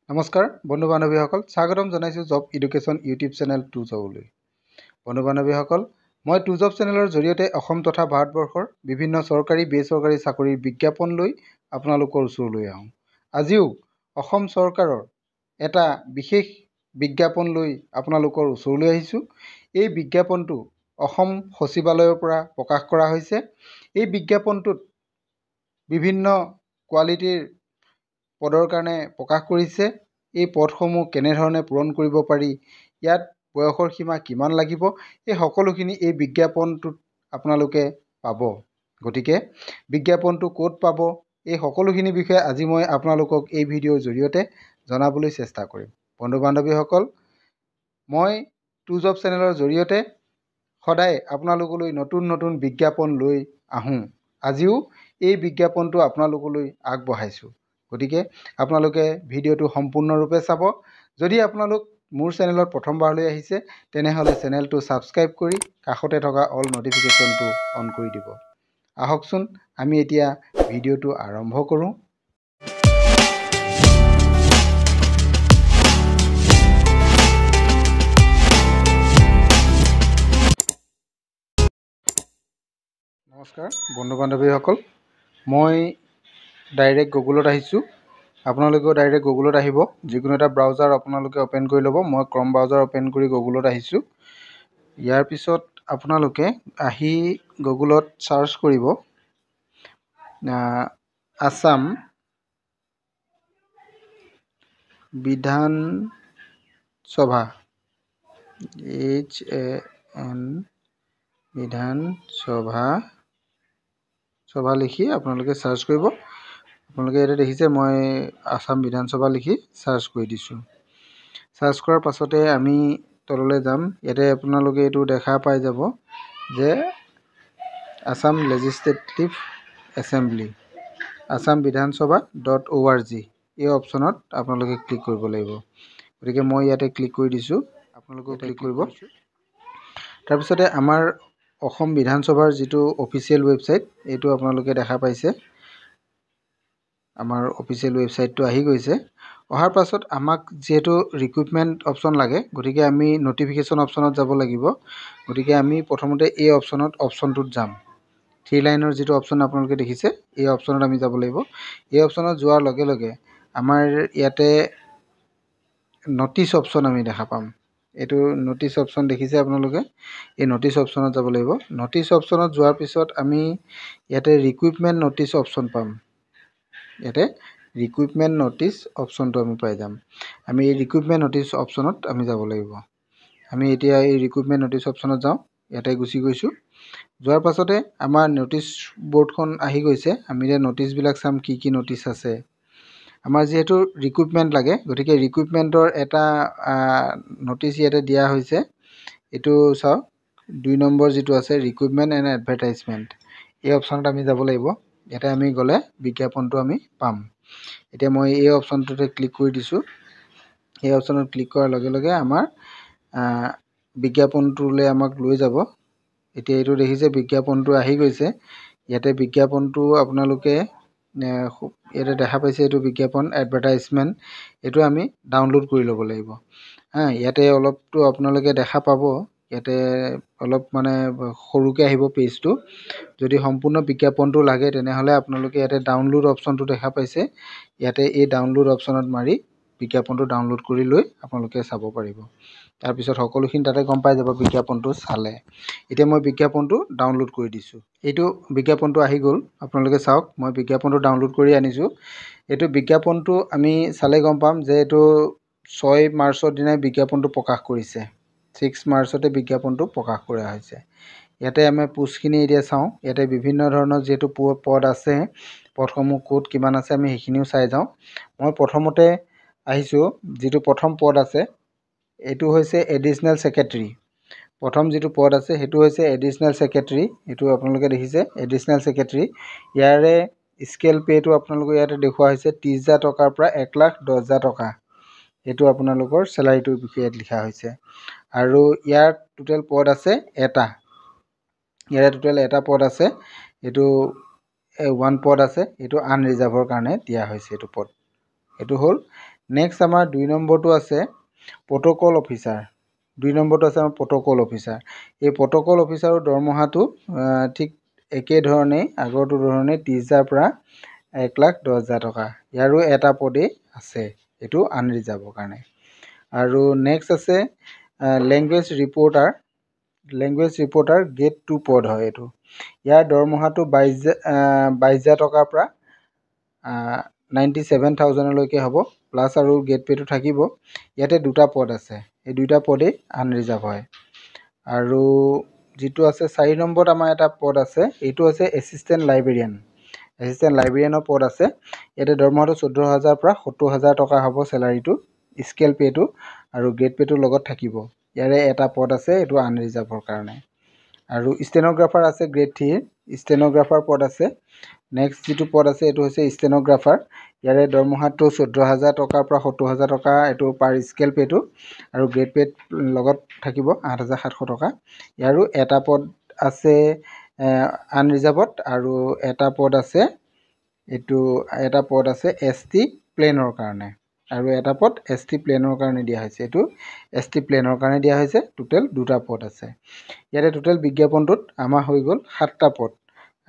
নমস্কাৰ বন্ধু বান্ধৱীসকল, স্বাগতম জনাইছোঁ জব এডুকেশ্যন ইউটিউব চেনেল 2জবলৈ। বন্ধু বান্ধৱীসকল, মই 2জব চেনেলৰ জৰিয়তে অসম তথা ভাৰতবৰ্ষৰ বিভিন্ন চৰকাৰী বেচৰকাৰী চাকৰিৰ বিজ্ঞাপন লৈ আপোনালোকৰ ওচৰলৈ আহোঁ। আজিও অসম চৰকাৰৰ এটা বিশেষ বিজ্ঞাপন লৈ আপোনালোকৰ ওচৰলৈ আহিছোঁ। এই বিজ্ঞাপনটো অসম সচিবালয়ৰ পৰা প্ৰকাশ কৰা হৈছে। এই বিজ্ঞাপনটোত বিভিন্ন কোৱালিটিৰ পদৰ কাৰণে প্ৰকাশ কৰিছে। এই পদসমূহ কেনেধৰণে পূৰণ কৰিব পাৰি, ইয়াত বয়সৰ সীমা কিমান লাগিব, এই সকলোখিনি এই বিজ্ঞাপনটোত আপোনালোকে পাব। গতিকে বিজ্ঞাপনটো ক'ত পাব, এই সকলোখিনি বিষয়ে আজি মই আপোনালোকক এই ভিডিঅ'ৰ জৰিয়তে জনাবলৈ চেষ্টা কৰিম। বন্ধু বান্ধৱীসকল, মই 2জব চেনেলৰ জৰিয়তে সদায় আপোনালোকলৈ নতুন নতুন বিজ্ঞাপন লৈ আহোঁ। আজিও এই বিজ্ঞাপনটো আপোনালোকলৈ আগবঢ়াইছোঁ। গতিকে আপোনালোকে ভিডিঅ'টো সম্পূৰ্ণৰূপে চাব। যদি আপোনালোক মোৰ চেনেলত প্ৰথমবাৰলৈ আহিছে, তেনেহ'লে চেনেলটো ছাবস্ক্ৰাইব কৰি কাষতে থকা অল ন'টিফিকেশ্যনটো অন কৰি দিব। আহকচোন আমি এতিয়া ভিডিঅ'টো আৰম্ভ কৰোঁ। নমস্কাৰ বন্ধু বান্ধৱীসকল, মই ডাইৰেক্ট গুগলত আহিছোঁ। আপোনালোকেও ডাইৰেক্ট গুগলত আহিব। যিকোনো এটা ব্ৰাউজাৰ আপোনালোকে অ'পেন কৰি ল'ব। মই ক্ৰম ব্ৰাউজাৰ অ'পেন কৰি গুগলত আহিছোঁ। ইয়াৰ পিছত আপোনালোকে আহি গুগলত চাৰ্চ কৰিব আসাম বিধানসভা, HAN বিধানসভা লিখি আপোনালোকে চাৰ্চ কৰিব। আপোনালোকে ইয়াতে দেখিছে মই আসাম বিধানসভা লিখি চাৰ্চ কৰি দিছোঁ। চাৰ্চ কৰাৰ পাছতে আমি তললৈ যাম। ইয়াতে আপোনালোকে এইটো দেখা পাই যাব যে আসাম লেজিছলেটিভ এছেম্বলি, আসাম বিধানসভা .org, এই অপশ্যনত আপোনালোকে ক্লিক কৰিব লাগিব। গতিকে মই ইয়াতে ক্লিক কৰি দিছোঁ, আপোনালোকেও ক্লিক কৰিব। তাৰপিছতে আমাৰ অসম বিধানসভাৰ যিটো অফিচিয়েল ৱেবছাইট, এইটো আপোনালোকে দেখা পাইছে। আমাৰ অফিচিয়েল ৱেবছাইটটো আহি গৈছে। অহাৰ পাছত আমাক যিহেতু ৰিক্ৰুইটমেণ্ট অপশ্যন লাগে, গতিকে আমি ন'টিফিকেশ্যন অপশ্যনত যাব লাগিব। গতিকে আমি প্ৰথমতে এই অপশ্যনটোত যাম। 3 লাইনৰ যিটো অপশ্যন আপোনালোকে দেখিছে, এই অপশ্যনত আমি যাব লাগিব। এই অপশ্যনত যোৱাৰ লগে লগে আমাৰ ইয়াতে ন'টিচ অপশ্যন আমি দেখা পাম। এইটো ন'টিচ অপশ্যন দেখিছে আপোনালোকে, এই ন'টিচ অপশ্যনত যাব লাগিব। ন'টিচ অপশ্যনত যোৱাৰ পিছত আমি ইয়াতে ৰিক্ৰুইটমেণ্ট ন'টিচ অপশ্যন পাম। ইয়াতে ৰিক্ৰুইটমেণ্ট ন'টিচ অপশ্যনটো আমি পাই যাম। আমি এই ৰিক্ৰুইটমেণ্ট ন'টিচ অপশ্যনত আমি যাব লাগিব। আমি এতিয়া এই ৰিক্ৰুইটমেণ্ট ন'টিচ অপশ্যনত যাওঁ। ইয়াতে গুচি গৈছোঁ। যোৱাৰ পাছতে আমাৰ ন'টিচ ব'ৰ্ডখন আহি গৈছে। আমি এতিয়া ন'টিচবিলাক চাম, কি কি ন'টিচ আছে। আমাৰ যিহেতু ৰিক্ৰুইটমেণ্ট লাগে, গতিকে ৰিক্ৰুইটমেণ্টৰ এটা ন'টিচ ইয়াতে দিয়া হৈছে। এইটো চাওক, 2 নম্বৰ যিটো আছে ৰিক্ৰুইটমেণ্ট এণ্ড এডভাৰটাইজমেণ্ট, এই অপশ্যনত আমি যাব লাগিব। ইয়াতে আমি গ'লে বিজ্ঞাপনটো আমি পাম। এতিয়া মই এই অপশ্যনটোতে ক্লিক কৰি দিছোঁ। এই অপশ্যনত ক্লিক কৰাৰ লগে লগে আমাৰ বিজ্ঞাপনটোলৈ আমাক লৈ যাব। এতিয়া এইটো দেখিছে বিজ্ঞাপনটো আহি গৈছে। ইয়াতে বিজ্ঞাপনটো আপোনালোকে ইয়াতে দেখা পাইছে, এইটো বিজ্ঞাপন এডভাৰটাইজমেণ্ট, এইটো আমি ডাউনলোড কৰি ল'ব লাগিব। ইয়াতে অলপটো আপোনালোকে দেখা পাব, ইয়াতে অলপ মানে সৰুকৈ আহিব পেজটো। যদি সম্পূৰ্ণ বিজ্ঞাপনটো লাগে, তেনেহ'লে আপোনালোকে ইয়াতে ডাউনলোড অপশ্যনটো দেখা পাইছে। ইয়াতে এই ডাউনলোড অপশ্যনত মাৰি বিজ্ঞাপনটো ডাউনলোড কৰি লৈ আপোনালোকে চাব পাৰিব। তাৰপিছত সকলোখিনি তাতে গম পাই যাব বিজ্ঞাপনটো চালে। এতিয়া মই বিজ্ঞাপনটো ডাউনলোড কৰি দিছোঁ। এইটো বিজ্ঞাপনটো আহি গ'ল, আপোনালোকে চাওক। মই বিজ্ঞাপনটো ডাউনলোড কৰি আনিছোঁ। এইটো বিজ্ঞাপনটো আমি চালে গম পাম যে এইটো 6 মাৰ্চৰ দিনাই বিজ্ঞাপনটো প্ৰকাশ কৰিছে। 6 মাৰ্চতে বিজ্ঞাপনটো প্ৰকাশ কৰা হৈছে। ইয়াতে আমি পোষ্টখিনি এতিয়া চাওঁ। ইয়াতে বিভিন্ন ধৰণৰ যিহেতু পদ আছে, পদসমূহ ক'ত কিমান আছে আমি সেইখিনিও চাই যাওঁ। মই প্ৰথমতে আহিছোঁ, যিটো প্ৰথম পদ আছে এইটো হৈছে এডিশ্যনেল ছেক্ৰেটাৰী। প্ৰথম যিটো পদ আছে সেইটো হৈছে এডিশ্যনেল ছেক্ৰেটাৰী। এইটো আপোনালোকে দেখিছে এডিশ্যনেল ছেক্ৰেটাৰী। ইয়াৰে স্কেল পে'টো আপোনালোকৰ ইয়াতে দেখুওৱা হৈছে 30,000 টকাৰ পৰা 1,10,000 টকা। এইটো আপোনালোকৰ চেলাৰীটোৰ বিষয়ে লিখা হৈছে। আৰু ইয়াৰ টোটেল পদ আছে এটা। ইয়াৰে টোটেল এটা পদ আছে। এইটো 1 পদ আছে, এইটো আনৰিজাৰ্ভৰ কাৰণে দিয়া হৈছে। এইটো পদ, এইটো হ'ল নেক্সট আমাৰ 2 নম্বৰটো আছে প্ৰট'কল অফিচাৰ। 2 নম্বৰটো আছে আমাৰ প্ৰট'কল অফিচাৰ। এই প্ৰট'কল অফিচাৰৰ দৰমহাটো ঠিক একেধৰণেই আগৰটো ধৰণে 30,000 পৰা 1,10,000 টকা। ইয়াৰো এটা পদেই আছে, এইটো আনৰিজাৰ্ভৰ কাৰণে। আৰু নেক্সট আছে language reporter. Language reporter grade 2 পদ হয় এইটো। ইয়াৰ দৰমহাটো 22,000 টকাৰ পৰা 97,000লৈকে হ'ব, প্লাছ আৰু গেট পে'টো থাকিব। ইয়াতে দুটা পদ আছে, এই দুইটা পদেই আনৰিজাৰ্ভ হয়। আৰু যিটো আছে 4 নম্বৰত আমাৰ এটা পদ আছে, এইটো আছে এছিষ্টেণ্ট লাইব্ৰেৰিয়ান। এছিষ্টেণ্ট লাইব্ৰেৰিয়ানৰ পদ আছে। ইয়াতে দৰমহাটো 14,000 পৰা 70,000 টকা হ'ব চেলাৰীটো, স্কেল পে'টো আৰু গ্ৰেড পে'টোৰ লগত থাকিব। ইয়াৰে এটা পদ আছে, এইটো আনৰিজাৰ্ভৰ কাৰণে। আৰু ষ্টেন'গ্ৰাফাৰ আছে গ্ৰেড 3, ষ্টেন'গ্ৰাফাৰ পদ আছে। নেক্সট যিটো পদ আছে এইটো হৈছে ষ্টেন'গ্ৰাফাৰ। ইয়াৰে দৰমহাটো 14,000 টকাৰ পৰা 70,000 টকা, এইটো পাৰ স্কেল পে'টো আৰু গ্ৰেড পে'ত লগত থাকিব 8,700 টকা। ইয়াৰো এটা পদ আছে আনৰিজাৰ্ভত আৰু এটা পদ আছে ST প্লেনৰ কাৰণে, আৰু এটা পদ ST প্লেনৰ কাৰণে দিয়া হৈছে। এইটো ST প্লেনৰ কাৰণে দিয়া হৈছে। টোটেল দুটা পদ আছে। ইয়াতে টোটেল বিজ্ঞাপনটোত আমাৰ হৈ গ'ল 7টা পদ।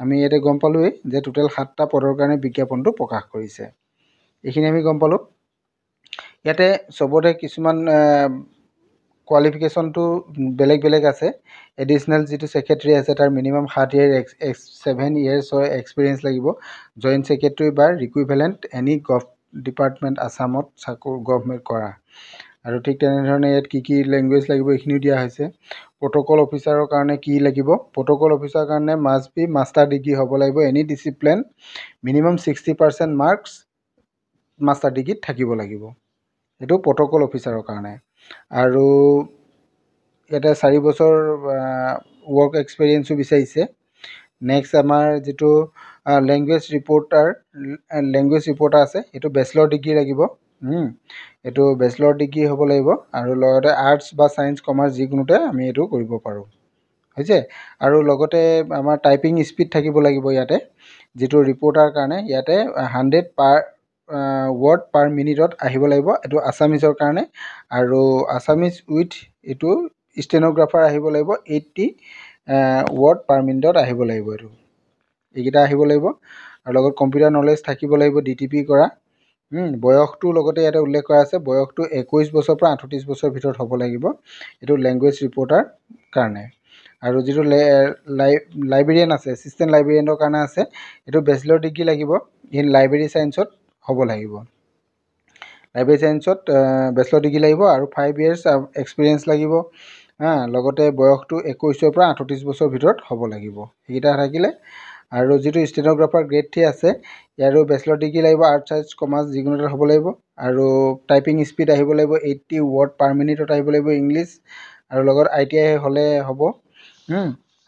আমি ইয়াতে গম পালোৱেই যে টোটেল 7টা পদৰ কাৰণে বিজ্ঞাপনটো প্ৰকাশ কৰিছে। এইখিনি আমি গম পালোঁ। ইয়াতে চবতে কিছুমান কোৱালিফিকেশ্যনটো বেলেগ বেলেগ আছে। এডিশ্যনেল যিটো ছেক্ৰেটাৰী আছে তাৰ মিনিমাম 7 years এক্সপিৰিয়েঞ্চ লাগিব। জইণ্ট ছেক্ৰেটাৰী বা ৰিকুইভেলেণ্ট এনি ডিপাৰ্টমেণ্ট আছামত গভৰ্ণমেণ্ট কৰা। আৰু ঠিক তেনেধৰণে ইয়াত কি লেংগুৱেজ লাগিব এইখিনিও দিয়া হৈছে। প্ৰট'কল অফিচাৰৰ কাৰণে কি লাগিব? প্ৰট'কল অফিচাৰৰ কাৰণে মাষ্ট বি মাষ্টাৰ ডিগ্ৰী হ'ব লাগিব, any discipline minimum 60% marks master ডিগ্ৰীত থাকিব লাগিব। এইটো প্ৰট'কল অফিচাৰৰ কাৰণে। আৰু ইয়াতে 4 বছৰ ৱৰ্ক এক্সপিৰিয়েঞ্চো বিচাৰিছে। নেক্সট আমাৰ যিটো লেংগুৱেজ ৰিপৰ্টাৰ আছে, এইটো বেচেলৰ ডিগ্ৰী লাগিব। এইটো বেচেলৰ ডিগ্ৰী হ'ব লাগিব। আৰু লগতে আৰ্টছ বা ছায়েন্স কমাৰ্চ যিকোনোতে আমি এইটো কৰিব পাৰোঁ, হৈছে। আৰু লগতে আমাৰ টাইপিং স্পীড থাকিব লাগিব ইয়াতে, যিটো ৰিপৰ্টাৰ কাৰণে। ইয়াতে 100 ৱৰ্ড পাৰ মিনিটত আহিব লাগিব, এইটো আছামিজৰ কাৰণে। আৰু আছামিজ উইথ এইটো ষ্টেন'গ্ৰাফাৰ আহিব লাগিব, 80 ৱৰ্ড পাৰ মিনিটত আহিব লাগিব। এইকেইটা আহিব লাগিব। আৰু লগত কম্পিউটাৰ নলেজ থাকিব লাগিব, DTP কৰা। বয়সটো লগতে ইয়াতে উল্লেখ কৰা আছে, বয়সটো 21 বছৰ পৰা 38 বছৰৰ ভিতৰত হ'ব লাগিব। এইটো লেংগুৱেজ ৰিপৰ্টাৰ কাৰণে। আৰু যিটো লাইব্ৰেৰিয়ান আছে, এছিষ্টেণ্ট লাইব্ৰেৰিয়ানৰ কাৰণে আছে, এইটো বেচেলৰ ডিগ্ৰী লাগিব, ইন লাইব্ৰেৰী ছায়েন্সত হ'ব লাগিব। লাইব্ৰেৰী ছায়েন্সত বেচেলৰ ডিগ্ৰী লাগিব আৰু 5 years এক্সপিৰিয়েঞ্চ লাগিব। লগতে বয়সটো 21 পৰা 38 বছৰৰ ভিতৰত হ'ব লাগিব। সেইকেইটা থাকিলে। আৰু যিটো ষ্টেন'গ্ৰাফাৰ গ্ৰেড 3 আছে, ইয়াৰো বেচেলৰ ডিগ্ৰী লাগিব, আৰ্টছ ছায়েন্স কমাৰ্চ যিকোনোতে হ'ব লাগিব। আৰু টাইপিং স্পীড আহিব লাগিব, 80 ৱৰ্ড পাৰ মিনিটত আহিব লাগিব ইংলিছ। আৰু লগত ITI হ'লে হ'ব।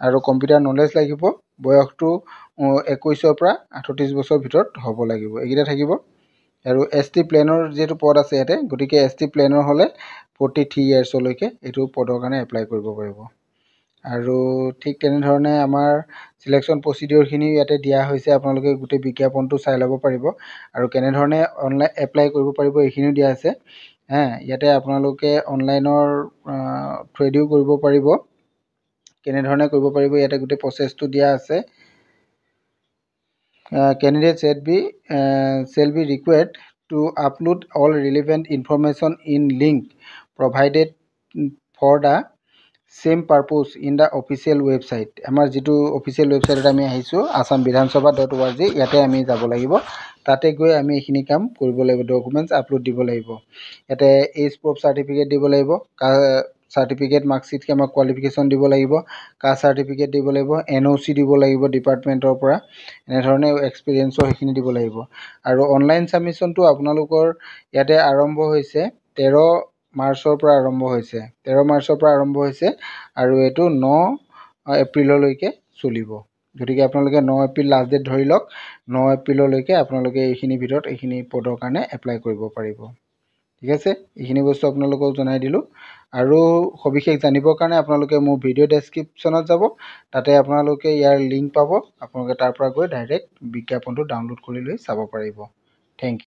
আৰু কম্পিউটাৰ নলেজ লাগিব, বয়সটো 21 পৰা 38 বছৰৰ ভিতৰত হ'ব লাগিব। এইকেইটা থাকিব। আৰু ST প্লেনৰ যিহেতু পদ আছে ইয়াতে, গতিকে ST প্লেনৰ হ'লে 43 yearsলৈকে এইটো পদৰ কাৰণে এপ্লাই কৰিব পাৰিব। আৰু ঠিক তেনেধৰণে আমাৰ চিলেকশ্যন প্ৰচিডিঅ'ৰখিনি ইয়াতে দিয়া হৈছে। আপোনালোকে গোটেই বিজ্ঞাপনটো চাই ল'ব পাৰিব। আৰু কেনেধৰণে অনলাইন এপ্লাই কৰিব পাৰিব এইখিনিও দিয়া আছে। ইয়াতে আপোনালোকে অনলাইনৰ থ্ৰুৱেদিও কৰিব পাৰিব। কেনেধৰণে কৰিব পাৰিব ইয়াতে গোটেই প্ৰচেছটো দিয়া আছে। Candidates shall be required to upload all relevant information in link provided for the same purpose in the official website. আমাৰ যিটো অফিচিয়েল ৱেবছাইটত আমি আহিছোঁ, assamvidhansabha.org, ইয়াতে আমি যাব লাগিব। তাতে গৈ আমি এইখিনি কাম কৰিব লাগিব, ডকুমেণ্টছ আপলোড দিব লাগিব। ইয়াতে এজ প্ৰুফ চাৰ্টিফিকেট দিব লাগিব, চাৰ্টিফিকেট মাৰ্কশ্বিট আমাৰ কোৱালিফিকেশ্যন দিব লাগিব, কাষ্ট চাৰ্টিফিকেট দিব লাগিব, NOC দিব লাগিব ডিপাৰ্টমেণ্টৰ পৰা, এনেধৰণে এক্সপিৰিয়েঞ্চৰ সেইখিনি দিব লাগিব। আৰু অনলাইন ছাবমিশ্যনটো আপোনালোকৰ ইয়াতে আৰম্ভ হৈছে 13 মাৰ্চৰ পৰা আৰম্ভ হৈছে। 13 মাৰ্চৰ পৰা আৰম্ভ হৈছে আৰু এইটো 9 এপ্ৰিললৈকে চলিব। গতিকে আপোনালোকে 9 এপ্ৰিল লাষ্ট ডেট ধৰি লওক। 9 এপ্ৰিললৈকে আপোনালোকে এইখিনিৰ ভিতৰত এইখিনি পদৰ কাৰণে এপ্লাই কৰিব পাৰিব। ঠিক আছে, এইখিনি বস্তু আপোনালোকক জনাই দিলোঁ। আৰু সবিশেষ জানিবৰ কাৰণে আপোনালোকে মোৰ ভিডিঅ' ডেছক্ৰিপশ্যনত যাব, তাতে আপোনালোকে ইয়াৰ লিংক পাব। আপোনালোকে তাৰ পৰা গৈ ডাইৰেক্ট বিজ্ঞাপনটো ডাউনলোড কৰি লৈ চাব পাৰিব। Thank U.